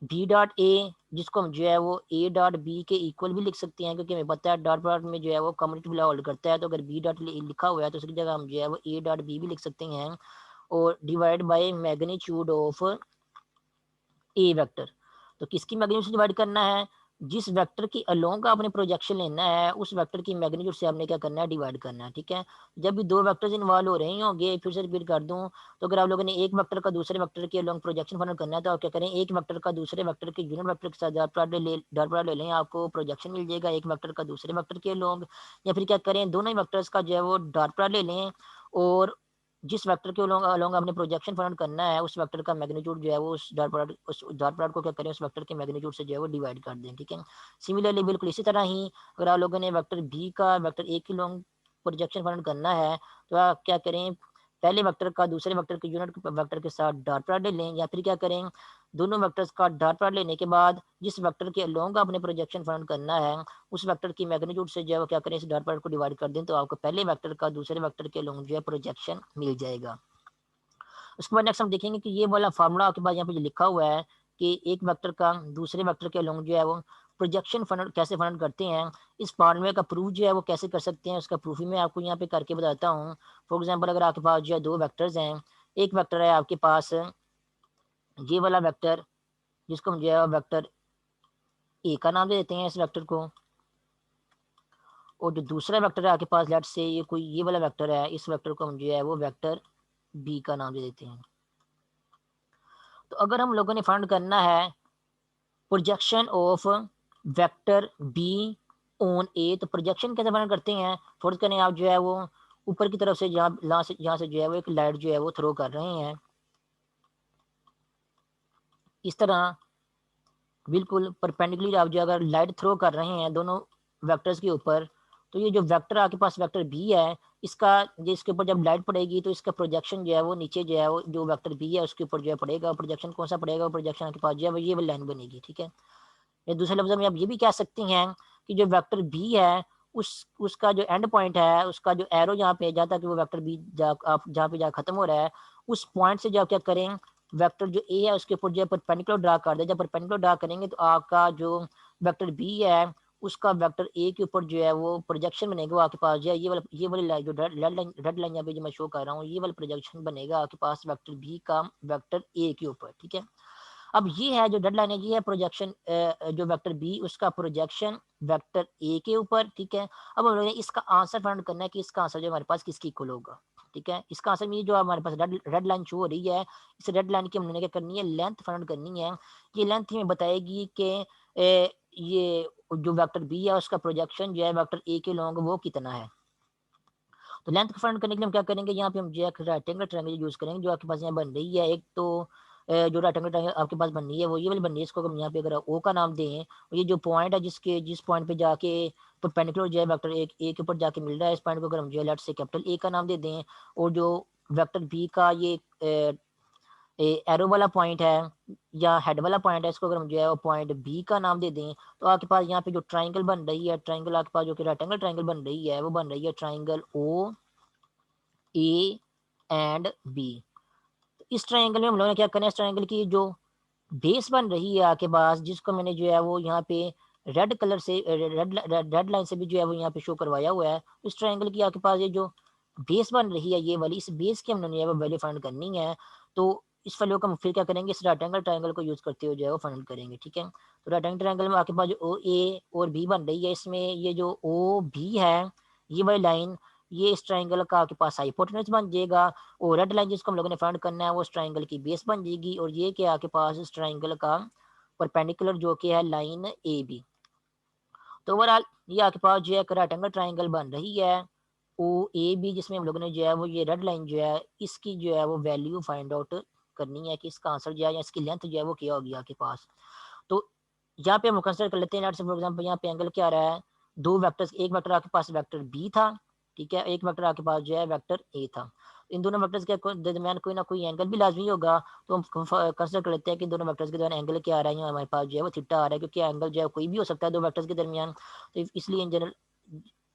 बी डॉट ए, जिसको हम जो है वो ए डॉट बी के इक्वल भी लिख सकते हैं, क्योंकि हमें पता है डॉट प्रोडक्ट में जो है वो कम्युनिटी होल्ड करता है, तो अगर बी डॉट लिखा हुआ है तो उसकी जगह हम जो है वो ए डॉट बी भी लिख सकते हैं, और divide by magnitude of A vector. तो किसकी मैग्नीट्यूड से डिवाइड करना है, जिस वेक्टर की अलोंग का आपने प्रोजेक्शन लेना है उस वेक्टर की मैग्नीट्यूड से आपने क्या करना है, डिवाइड करना है। ठीक है, जब भी दो वेक्टर्स इन्वॉल्व हो रहे होंगे, फिर से रिपीट कर दूं, तो अगर आप लोगों ने एक वेक्टर का दूसरे वेक्टर के अलोंग प्रोजेक्शन फाइंड करना है, तो आप क्या करें, एक वेक्टर का दूसरे वेक्टर के यूनिट वेक्टर के साथ डॉट प्रोडक्ट ले लें, आपको प्रोजेक्शन मिल जाएगा एक वेक्टर का दूसरे वेक्टर के अलोंग। या फिर क्या करें, दोनों ही वेक्टर्स का जो है वो डॉट प्रोडक्ट ले लें, और जिस वेक्टर के अलोंग आपने प्रोजेक्शन फाइंड करना है उस वेक्टर का मैग्नीट्यूड जो है वो उस डॉट प्रोडक्ट को क्या करें, उस वेक्टर के मैग्नीट्यूड से जो है वो डिवाइड कर दें। ठीक है, सिमिलरली बिल्कुल इसी तरह ही अगर आप लोगों ने वेक्टर बी का वेक्टर ए के अलोंग प्रोजेक्शन फाइंड करना है, तो आप क्या करें, पहले वेक्टर का दूसरे वेक्टर के यूनिट वेक्टर के साथ डॉट प्रोडक्ट ले लें, या फिर क्या करें, दोनों वेक्टर्स का डॉट प्रोडक्ट लेने के बाद जिस वेक्टर के अलोंग आपने प्रोजेक्शन फाइंड करना है उस वेक्टर की मैग्नीट्यूड से जो है वो क्या करें, इस डॉट प्रोडक्ट को डिवाइड कर दें, तो आपको पहले वेक्टर का दूसरे वेक्टर के अलोंग जो है प्रोजेक्शन मिल जाएगा। उसके बाद नेक्स्ट हम देखेंगे कि ये वाला फार्मूला आपके पास यहाँ पे जो लिखा हुआ है कि एक वेक्टर का दूसरे वेक्टर के अलोंग जो है वो प्रोजेक्शन फंड कैसे फंड करते हैं, इस फार्मूले का प्रूफ जो है वो कैसे कर सकते हैं, उसका प्रूफ ही मैं आपको यहाँ पे करके बताता हूँ। फॉर एग्जाम्पल अगर आपके पास जो है दो वेक्टर्स हैं, एक वेक्टर है आपके पास ये वाला वेक्टर, जिसको हम जो है वेक्टर ए का नाम दे देते हैं इस वेक्टर को, और जो दूसरा वेक्टर है आपके पास लेट से ये वाला वेक्टर है, इस वेक्टर को हम जो है वो वेक्टर बी का नाम दे देते हैं। तो अगर हम लोगों ने फाइंड करना है projection of vector B on A, तो प्रोजेक्शन कैसे फाइंड करते हैं, फर्ज करें आप जो है वो ऊपर की तरफ से जहाँ से जो है वो एक लाइट जो है वो थ्रो कर रहे हैं, इस तरह बिल्कुल परपेंडिकुलर आप जो अगर लाइट थ्रो कर रहे हैं दोनों वेक्टर्स के ऊपर, तो ये जो वेक्टर आपके पास वेक्टर बी है, इसका जो इसके ऊपर जब लाइट पड़ेगी तो इसका प्रोजेक्शन जो है वो नीचे जो है वो जो वेक्टर बी है उसके ऊपर जो है पड़ेगा, प्रोजेक्शन कौन सा पड़ेगा, प्रोजेक्शन आपके पास जो है वो ये वाली लाइन बनेगी। ठीक है, या दूसरे लफ्ज़ों में आप ये भी कह सकते हैं कि जो वेक्टर बी है उसका जो एंड पॉइंट है, उसका जो एरो जहाँ पे जाता है कि वो वेक्टर बी आप जहाँ पे जा खत्म हो रहा है, उस पॉइंट से जब क्या करें, वेक्टर जो ए है उसके ऊपर जो है परपेंडिकुलर ड्रा कर दे। जब परपेंडिकुलर ड्रा करेंगे तो आपका जो वेक्टर बी है उसका वेक्टर ए के ऊपर जो है वो प्रोजेक्शन बनेगा, वो आपके पास जो है ये वाली लाइन जो रेड लाइन यहाँ पे जो मैं शो कर रहा हूँ, ये वाला प्रोजेक्शन बनेगा आपके पास वेक्टर बी का वेक्टर ए के ऊपर। ठीक है, अब ये है जो डेडलाइन है, ये है प्रोजेक्शन जो वेक्टर बी उसका प्रोजेक्शन वेक्टर ए के ऊपर, ठीक है। अब हम लोगों ने इसका आंसर फाइंड करना है कि इसका आंसर जो हमारे पास किसकी इक्वल होगा, ठीक है। इसका आंसर में जो हमारे पास रेड लाइन शो हो रही है, इस रेड लाइन की हमने क्या करनी है, लेंथ फाइंड करनी है। ये लेंथ हमें बताएगी कि ये जो वेक्टर बी है उसका प्रोजेक्शन जो है वेक्टर ए के लॉन्ग वो कितना है। तो लेंथ को फाइंड करने के लिए हम क्या करेंगे, यहाँ पे हम जो है रेक्टेंगल ट्रायंगल यूज करेंगे जो आपके पास यहाँ बन रही है। एक तो जो रेक्टेंगल ट्रायंगल आपके पास बन रही है वो ये वाली बन रही है, इसको हम यहाँ पे अगर ओ का नाम दें, ये जो पॉइंट है जिस पॉइंट पे जाके परपेंडिकुलर जो है वेक्टर ए के ऊपर जाके मिल रहा है, इस पॉइंट को अगर हम जो है लेट से कैपिटल ए का नाम दे दें, और जो वेक्टर बी का ये एरो वाला पॉइंट है या हेड वाला पॉइंट है, इसको अगर हम जो है वो पॉइंट बी का नाम दे दें, तो आपके पास यहाँ पे जो ट्राइंगल बन रही है, ट्राइंगल आपके पास जो कि रेक्टेंगल ट्राइंगल बन रही है वो बन रही है triangle O A and B. इस ट्रायंगल में हम लोगों ने क्या करना है, इस ट्रायंगल की जो बेस बन रही है आपके पास, जिसको मैंने जो है वो यहाँ पे रेड कलर से रेड लाइन से भी जो है वो यहाँ पे शो करवाया हुआ है। इस ट्रायंगल की आपके पास ये जो बेस बन रही है ये वाली, इस बेस की हमने वो वैल्यू फाइंड करनी है। तो इस वैल्यू को हम फिर क्या करेंगे, इस रेक्टेंगल ट्रायंगल को यूज करते हुए जो है वो फाइंड करेंगे, ठीक है। तो रेक्टेंगल ट्रायंगल में आपके पास जो ओ ए और बी बन रही है, इसमें ये जो ओ बी है ये वाली लाइन, ये इस ट्रायंगल का आपके पास हाइपोटेन्यूज बन जाएगा, और रेड लाइन जिसको हम लोगों ने फाइंड करना है वो इस ट्रायंगल की बेस बन जाएगी, और ये क्या आपके पास इस ट्रायंगल का परपेंडिकुलर जो कि है लाइन ए बी। तो ओवरऑल ये आपके पास जो है रेक्टेंगल ट्रायंगल बन रही है ओ ए बी, जिसमें हम लोगों ने जो है वो ये रेड लाइन जो है इसकी जो है वो वैल्यू फाइंड आउट करनी है कि इसका आंसर जो है या इसकी लेंथ जो है वो क्या होगी आपके पास। तो यहाँ पे हम कंसिडर कर लेते हैं, फॉर एग्जाम्पल यहाँ पे एंगल क्या आ रहा है, दो वेक्टर्स, एक वेक्टर आपके पास वेक्टर बी था, ठीक है, एक वेक्टर आपके पास जो है वेक्टर ए था। इन दोनों वेक्टर्स के दरमियान कोई ना कोई एंगल भी लाजमी होगा, तो हम कंसिडर कर लेते हैं कि दोनों वेक्टर्स के दरमियान एंगल क्या आ रहा है, हमारे पास जो है वो थीटा आ रहा है, क्योंकि एंगल जो है कोई भी हो सकता है दो वेक्टर्स के दरमियान। तो इसलिए इन जनरल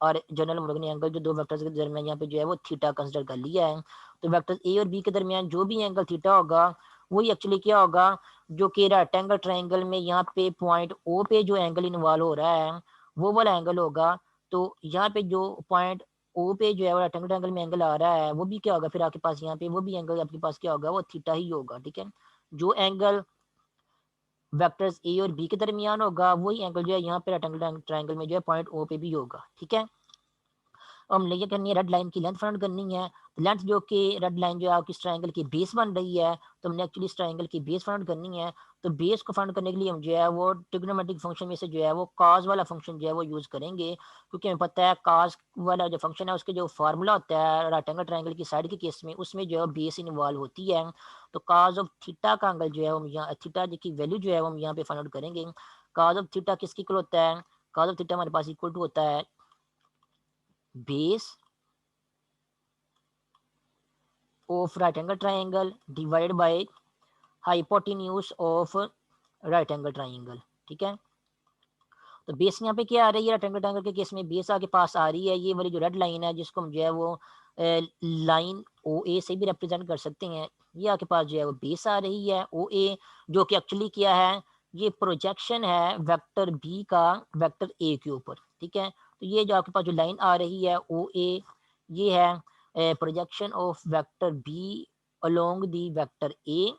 और जनरल हम लोगों ने एंगल जो दो वेक्टर्स के दरमियान यहाँ पे जो है वो थीटा कंसिडर कर लिया है। तो वेक्टर ए और बी के दरमियान जो भी एंगल थीटा होगा वही एक्चुअली क्या होगा, जो कि रेक्टेंगल ट्रायंगल में यहाँ पे पॉइंट ओ पे जो एंगल इन्वॉल्व हो रहा है वो वाला एंगल होगा। तो यहाँ पे जो पॉइंट ओ पे जो है रेक्टेंगल ट्रायंगल में एंगल आ रहा है वो भी क्या होगा, फिर आपके पास यहाँ पे वो भी एंगल आपके पास क्या होगा, वो थीटा ही होगा, ठीक है। जो एंगल वेक्टर्स ए और बी के दरमियान होगा वही एंगल जो है यहाँ पे रेक्टेंगल ट्रायंगल में जो है पॉइंट ओ पे भी होगा, ठीक है। और हम ये करनी है रेड लाइन की लेंथ फाइंड करनी है। लेंथ जो कि रेड लाइन जो है आपकी इस ट्रायंगल की बेस बन रही है, तो हमने एक्चुअली इस ट्रायंगल की बेस फाइंड करनी है। तो बेस को फाइंड करने के लिए हम जो है वो ट्रिग्नोमेट्रिक फंक्शन में से जो है वो कॉस वाला फंक्शन जो है वो यूज करेंगे, क्योंकि हमें पता है कॉस वाला जो फंक्शन है उसके जो फार्मूला होता है रेक्टेंगल ट्रायंगल की साइड के केस में, उसमें जो है बेस इन्वॉल्व होती है। तो कॉस ऑफ थीटा का एंगल जो है हम यहाँ थीटा की वैल्यू जो है वो हम यहाँ पे फाइंड आउट करेंगे। कॉस ऑफ थीटा किसकी इक्वल होता है, कॉस ऑफ थीटा हमारे पास इक्वल टू होता है base of right angle triangle divided by hypotenuse of right angle triangle, ठीक है। तो बेस यहाँ पे क्या आ रही है, रेक्टेंगल ट्रायंगल के केस में बेस आपके पास आ रही है ये वाली जो रेड लाइन है, जिसको हम जो है वो लाइन ओ ए से भी रिप्रेजेंट कर सकते हैं। ये आपके पास जो है वो बेस आ रही है ओ ए, जो कि एक्चुअली क्या है, ये प्रोजेक्शन है वेक्टर बी का वेक्टर ए के ऊपर, ठीक है। तो ये जो आपके पास जो लाइन आ रही है ओ ए, ये है projection of vector B along the vector A.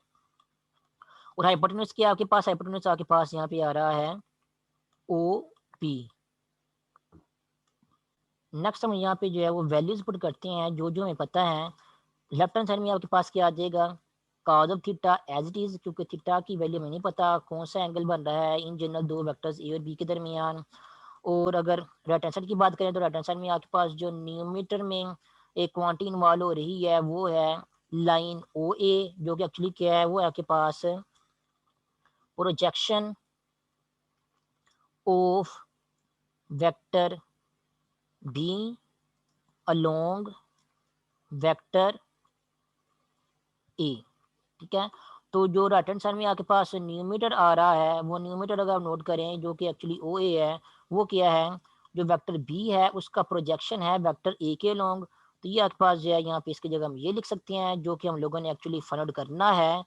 और हाइपोटेन्यूज क्या आपके पास, हाइपोटेन्यूज आपके पास यहाँ पे आ रहा है ओ पी। नेक्स्ट हम यहाँ पे जो है वो वैल्यूज पुट करते हैं जो जो हमें पता है। लेफ्ट हैंड साइड में आपके पास क्या आ जाएगा, cos of theta as it is, क्योंकि थीटा की वैल्यू हमें नहीं पता कौन सा एंगल बन रहा है इन जनरल दो वेक्टर्स ए और बी के दरमियान। और अगर राइट हैंड साइड की बात करें तो राइट हैंड साइड में आपके पास जो न्यूमीटर में एक क्वांटिटी इन्वॉल्व हो रही है वो है लाइन ओ ए, जो कि एक्चुअली क्या है, वो है आपके पास projection of vector B along vector A, ठीक है। तो जो राइट हैंड साइड में आपके पास न्यूमीटर आ रहा है वो न्यूमीटर अगर आप नोट करें जो कि एक्चुअली ओ ए है, वो क्या है, जो वेक्टर बी है उसका प्रोजेक्शन है वेक्टर ए के लॉन्ग। तो ये आपके पास जो है यहाँ पे इसकी जगह हम ये लिख सकते हैं जो कि हम लोगों ने एक्चुअली फाइंड आउट करना है,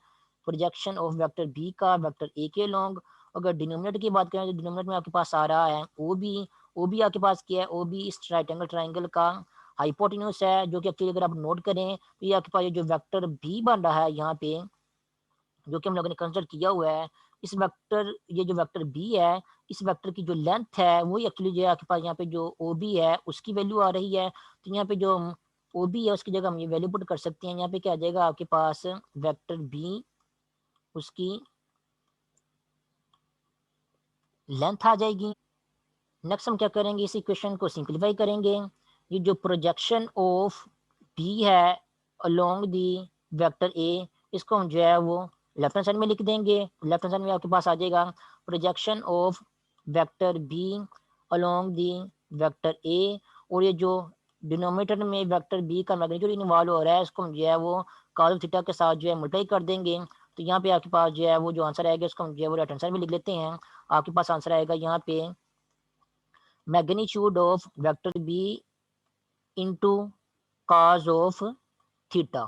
प्रोजेक्शन ऑफ वेक्टर बी का वेक्टर ए के लॉन्ग। अगर डिनोमिनेटर की बात करें तो डिनोमिनेटर में आपके पास आ रहा है ओ बी आपके पास क्या है, ओ बी इस राइट एंगल ट्राइंगल का हाइपोटेन्यूज है, जो कि एक्चुअली अगर आप नोट करें तो ये आपके पास जो वेक्टर बी बन रहा है यहाँ पे जो कि हम लोगों ने कंसिडर किया हुआ है, इस वेक्टर, ये जो वेक्टर बी है, इस वेक्टर की जो लेंथ है वो एक्चुअली जो है आपके पास यहाँ पे जो ओ बी है उसकी वैल्यू आ रही है। तो यहाँ पे जो ओ बी है उसकी जगह हम ये वैल्यू पुट कर सकते हैं। यहाँ पे क्या आ जाएगा आपके पास, वेक्टर बी, उसकी लेंथ आ जाएगी। नेक्स्ट हम क्या करेंगे, इस इक्वेशन को सिंप्लीफाई करेंगे। ये जो प्रोजेक्शन ऑफ बी है अलोंग दी वेक्टर ए, इसको हम जो है वो लेफ्ट हैंड साइड में लिख देंगे। लेफ्ट हैंड साइड में आपके पास आ जाएगा projection of vector B along the vector A, और ये जो डिनोमिनेटर में वेक्टर बी का मैग्नीट्यूड इन्वॉल्व हो रहा है इसको हम जो है वो कॉस थीटा के साथ जो है मल्टीप्लाई कर देंगे। तो यहाँ पे आपके पास जो है वो जो आंसर आएगा उसको हम जो है वो राइट हैंड साइड में लिख लेते हैं। आपके पास आंसर आएगा यहाँ पे magnitude of vector B into cos of theta.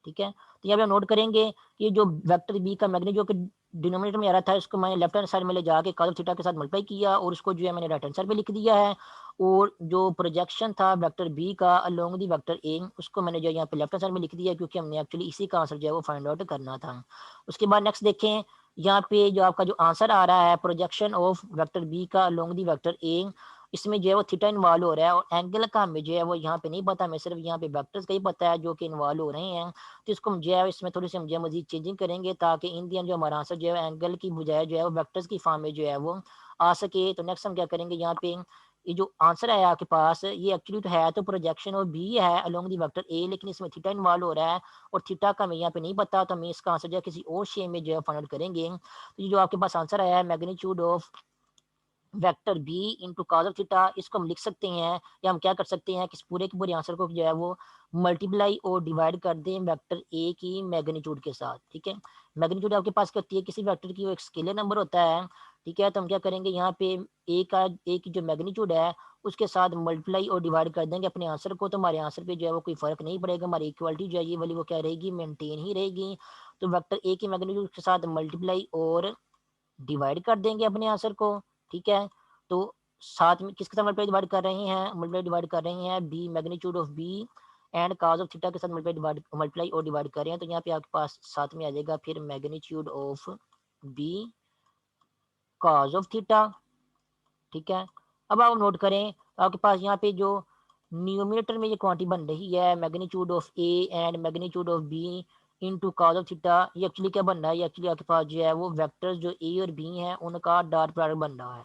ठीक है, तो यहाँ पे हम नोट करेंगे कि जो वेक्टर बी का मैग्नीट्यूड जो कि डिनोमिनेटर में आ रहा था इसको मैंने लेफ्ट हैंड साइड में ले जाके कॉस ऑफ थीटा के साथ मल्टीप्लाई किया और उसको जो है मैंने राइट हैंड साइड पे लिख दिया है। और जो प्रोजेक्शन था वेक्टर बी का अलोंग दी वेक्टर ए उसको मैंने जो यहाँ पे लेफ्ट हैंड साइड में लिख दिया क्योंकि हमने एक्चुअली इसी का आंसर जो है वो फाइंड आउट करना था। उसके बाद नेक्स्ट देखें, यहाँ पे जो आपका जो आंसर आ रहा है प्रोजेक्शन ऑफ वेक्टर बी का अलोंग दी वेक्टर ए, इसमें जो है वो थीटा इन्वॉल्व हो रहा है और एंगल का हमें जो है वो यहाँ पे नहीं पता, हमें सिर्फ यहाँ पे वेक्टर्स का ही पता है जो कि इन्वॉल्व हो रहे हैं। तो इसको हम जो है इसमें थोड़ी सी हम जो है मजीद चेंजिंग करेंगे ताकि इन दी जो हमारा आंसर जो है एंगल की बजाय जो है वो वेक्टर्स की फॉर्म में जो है वो आ सके। तो नेक्स्ट हम क्या करेंगे, यहाँ पे ये जो आंसर है आपके पास ये एक्चुअली तो है तो प्रोजेक्शन और बी है अलोंग दी वेक्टर ए, लेकिन इसमें थीटा इन्वॉल्व हो रहा है और थीटा का हमें यहाँ पे नहीं पता, तो हमें इसका आंसर जो है किसी और शेप में जो है फाइंड आउट करेंगे। तो ये जो आपके पास आंसर आया है magnitude of vector B into cos of theta, इसको हम लिख सकते हैं या हम क्या कर सकते हैं कि इस पूरे के पूरे आंसर को जो है वो मल्टीप्लाई और डिवाइड कर दें वेक्टर ए की मैग्नीट्यूड के साथ। ठीक है, मैग्नीट्यूड आपके पास क्या होती है, किसी वेक्टर की वो एक स्केलर नंबर होता है। ठीक है, तो हम क्या करेंगे यहाँ पे ए की जो मैग्नीट्यूड है उसके साथ मल्टीप्लाई और डिवाइड कर देंगे अपने आंसर को, तो हमारे आंसर पे जो है वो कोई फर्क नहीं पड़ेगा, हमारी इक्वालिटी जो है ये वाली वो क्या रहेगी, मेंटेन ही रहेगी। तो वेक्टर ए की मैग्नीट्यूड के साथ मल्टीप्लाई और डिवाइड कर देंगे अपने आंसर को। ठीक है, तो साथ में किसके साथ मल्टीप्लाई डिवाइड कर रहे हैं, मल्टीप्लाई डिवाइड कर रहे हैं B, magnitude of B and cos of theta के साथ मल्टीप्लाई और डिवाइड कर रहे हैं। तो यहाँ पे आपके पास साथ में आ जाएगा फिर magnitude of B cos of theta. ठीक है, अब आप नोट करें आपके पास यहाँ पे जो न्यूमिनेटर में ये क्वांटिटी बन रही है magnitude of A and magnitude of B into cos of theta, ये एक्चुअली क्या बन रहा है, ये एक्चुअली आपके पास जो है वो वेक्टर्स जो ए और बी हैं उनका डॉट प्रोडक्ट बन रहा है।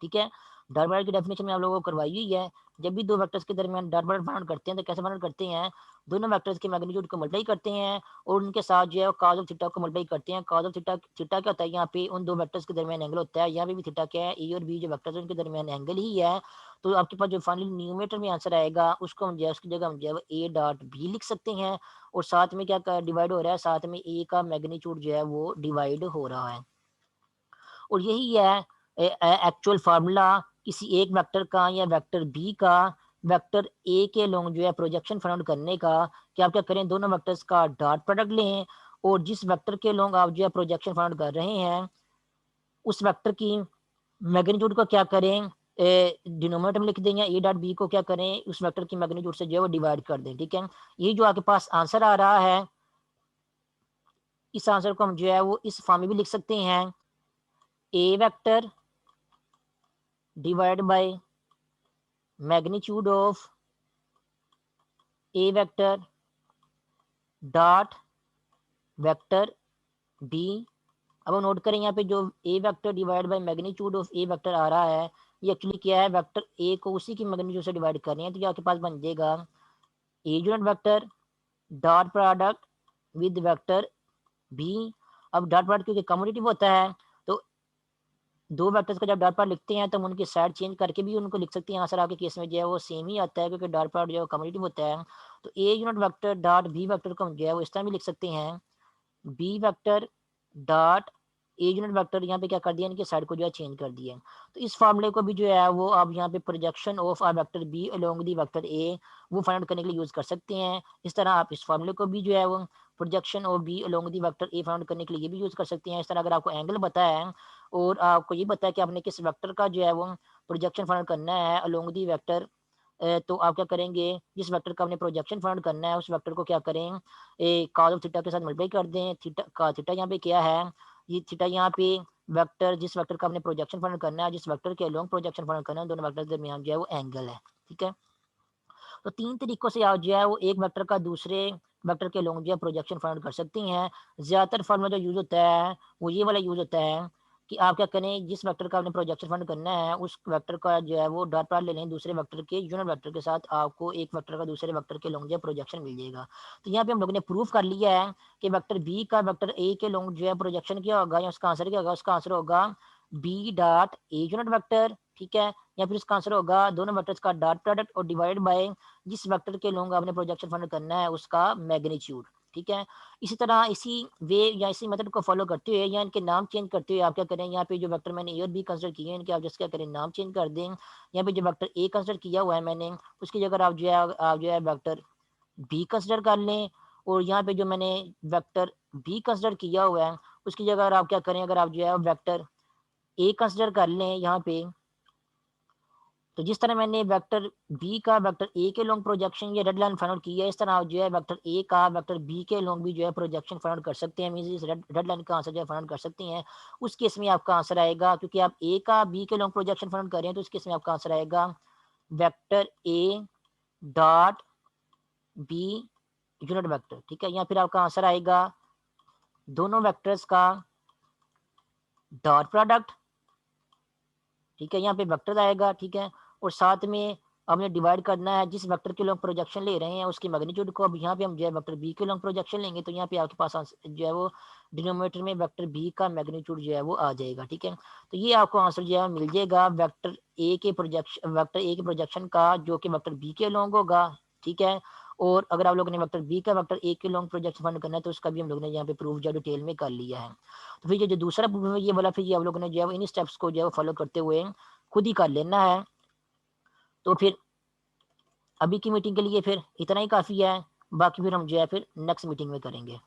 ठीक है, डॉट प्रोडक्ट की डेफिनेशन में आप लोगों को करवाई हुई है। जब भी दो वेक्टर्स के दरमियान डॉट प्रोडक्ट फाइंड करते हैं तो कैसे फाइंड करते हैं, दोनों वेक्टर्स के मैग्नीट्यूड को मल्टीप्लाई करते हैं और उनके साथ जो है कॉस ऑफ थीटा को मल्टीप्लाई करते हैं। कॉस ऑफ थीटा थीटा क्या होता है, यहाँ पे उन दो वेक्टर्स के दरमियान एंगल होता है, यहाँ पे भी थीटा क्या है, ए और बी जो वेक्टर्स हैं उनके दरमियान एंगल ही है। तो आपके पास जो फाइनली न्यूमरेटर में आंसर आएगा उसको हम जो है उसकी जगह हम जो है ए डॉट बी लिख सकते हैं और साथ में क्या डिवाइड हो रहा है, साथ में ए का मैग्नीट्यूड जो है वो डिवाइड हो रहा है। और यही है एक्चुअल फार्मूला किसी एक वेक्टर का या वेक्टर बी का वेक्टर ए के लोग जो है प्रोजेक्शन फाइंड करने का, कि आप क्या करें दोनों वेक्टर्स का डॉट प्रोडक्ट लें और जिस वेक्टर के लोग आप जो है प्रोजेक्शन फाइंड कर रहे हैं उस वेक्टर की मैग्नीट्यूड को क्या करें, डिनोमिनेटर में लिख दें या ए डॉट बी को क्या करें उस वेक्टर की मैग्नीट्यूड से जो है वो डिवाइड कर दें। ठीक है, ये जो आपके पास आंसर आ रहा है इस आंसर को हम जो है वो इस फॉर्म में भी लिख सकते हैं, A vector divide by magnitude of A vector dot vector B. अब हम नोट करें यहाँ पे जो A vector divide by magnitude of A vector आ रहा है ये एक्चुअली क्या है, वेक्टर ए को उसी की मैग्नीट्यूड से डिवाइड कर रहे हैं, तो ये आपके पास बन जाएगा A unit vector dot product with vector B. अब डॉट प्रोडक्ट क्योंकि कम्यूटेटिव होता है तो दो वेक्टर्स का जब डॉट प्रोडक्ट लिखते हैं तो हम उनकी साइड चेंज करके भी उनको लिख सकते हैं, आंसर आपके केस में जो है वो सेम ही आता है क्योंकि डॉट प्रोडक्ट जो है कम्यूटेटिव होता है। तो A unit vector dot B vector को हम जो है वो इस तरह भी लिख सकते हैं, B vector dot A unit vector, यहाँ पे क्या कर दिया इनके साइड को जो है चेंज कर दिया। तो इस फार्मूले को भी जो है वो आप यहाँ पे projection of a vector B along the vector A वो फाइंड करने के लिए यूज कर सकते हैं। इस तरह आप इस फार्मूले को भी जो है वो projection of B along the vector A find करने के लिए भी यूज कर सकते हैं। इस तरह अगर आपको एंगल पता है और आपको ये पता है कि आपने किस वेक्टर का जो है वो प्रोजेक्शन फाइंड करना है अलोंग दी वेक्टर तो आप क्या करेंगे, जिस वेक्टर का आपने प्रोजेक्शन फाइंड करना है उस वेक्टर को क्या करें, कॉस ऑफ थीटा के साथ मल्टीप्लाई कर दें। थीटा का थीटा यहाँ पे क्या है, ये थीटा यहाँ पे वेक्टर, जिस वेक्टर का आपने प्रोजेक्शन फाइंड करना है, जिस वेक्टर के लॉन्ग प्रोजेक्शन फाइंड करना है, दोनों वेक्टर के दरमियान जो है वो एंगल है। ठीक है, तो 3 तरीकों से आप जो है वो एक वेक्टर का दूसरे वेक्टर के लॉन्ग जो है प्रोजेक्शन फाइंड कर सकती हैं। ज़्यादातर फॉर्मूला जो यूज़ होता है वो ये वाला यूज़ होता है कि आप क्या करें, जिस वेक्टर का आपने प्रोजेक्शन फाइंड करना है उस वेक्टर का जो है वो डॉट प्रोडक्ट ले लें दूसरे वेक्टर के यूनिट वेक्टर के साथ, आपको एक वेक्टर का दूसरे वेक्टर के लॉन्ग जो है प्रोजेक्शन मिल जाएगा। तो यहाँ पे हम लोगों ने प्रूफ कर लिया है कि वेक्टर बी का वेक्टर ए के लॉन्ग जो है प्रोजेक्शन क्या होगा, या उसका आंसर क्या होगा, उसका आंसर होगा B dot A unit vector. ठीक है, या फिर उसका आंसर होगा दोनों वेक्टर्स का डॉट प्रोडक्ट और डिवाइड बाय जिस वेक्टर के लॉन्ग आपने प्रोजेक्शन फाइंड करना है उसका मैग्नीट्यूड। ठीक है, इसी तरह इसी वे या इसी मेथड को फॉलो करते हुए या इनके नाम चेंज करते हुए आप क्या करें, यहाँ पे जो वेक्टर मैंने ए और बी कंसिडर किए हैं इनके आप जस्ट क्या करें, नाम चेंज कर दें। यहाँ पे जो वेक्टर ए कंसिडर किया हुआ है मैंने, उसकी जगह आप जो है वेक्टर बी कंसिडर कर लें। और यहाँ पे जो मैंने वेक्टर बी कंसिडर किया हुआ है उसकी जगह आप क्या करें, अगर आप जो है वेक्टर ए कंसिडर कर लें यहाँ पे, तो जिस तरह मैंने वेक्टर बी का वेक्टर ए के लॉन्ग प्रोजेक्शन या रेड लाइन फाइंड आउट की है, इस तरह आप जो है वेक्टर ए का वेक्टर बी के लॉन्ग भी जो है प्रोजेक्शन फाइंड आउट कर सकते हैं। मींस इस रेड लाइन का आंसर जो है फाइंड आउट कर सकते हैं। उस केस में आपका आंसर आएगा, क्योंकि आप ए का बी के लॉन्ग प्रोजेक्शन फाइंड आउट कर रहे हैं, तो उस केस में आपका आंसर आएगा vector A dot B unit vector. ठीक है, या फिर आपका आंसर आएगा दोनों वेक्टर्स का डॉट प्रोडक्ट। ठीक है, यहाँ पे वेक्टर आएगा। ठीक है, और साथ में हमने डिवाइड करना है जिस वेक्टर के लॉन्ग प्रोजेक्शन ले रहे हैं उसकी मैग्नीट्यूड को। अब यहाँ पे हम जो है वेक्टर बी के लॉन्ग प्रोजेक्शन लेंगे, तो यहाँ पे आपके पास जो है वो डिनोमिनेटर में वेक्टर बी का मैग्नीट्यूड जो है वो आ जाएगा। ठीक है, तो ये आपको आंसर जो है मिल जाएगा वेक्टर ए के प्रोजेक्शन का, जो कि वेक्टर बी के लॉन्ग होगा। ठीक है, और अगर आप लोगों ने वेक्टर बी का वेक्टर ए के लॉन्ग प्रोजेक्शन फाइंड करना है तो उसका भी हम लोगों ने यहाँ पे प्रूफ जो है डिटेल में कर लिया है। तो फिर जो दूसरा प्रूफ है ये वाला, फिर ये आप लोगों ने जो है इन स्टेप्स को जो है फॉलो करते हुए खुद ही कर लेना है। तो फिर अभी की मीटिंग के लिए फिर इतना ही काफ़ी है, बाकी फिर हम जो है फिर नेक्स्ट मीटिंग में करेंगे।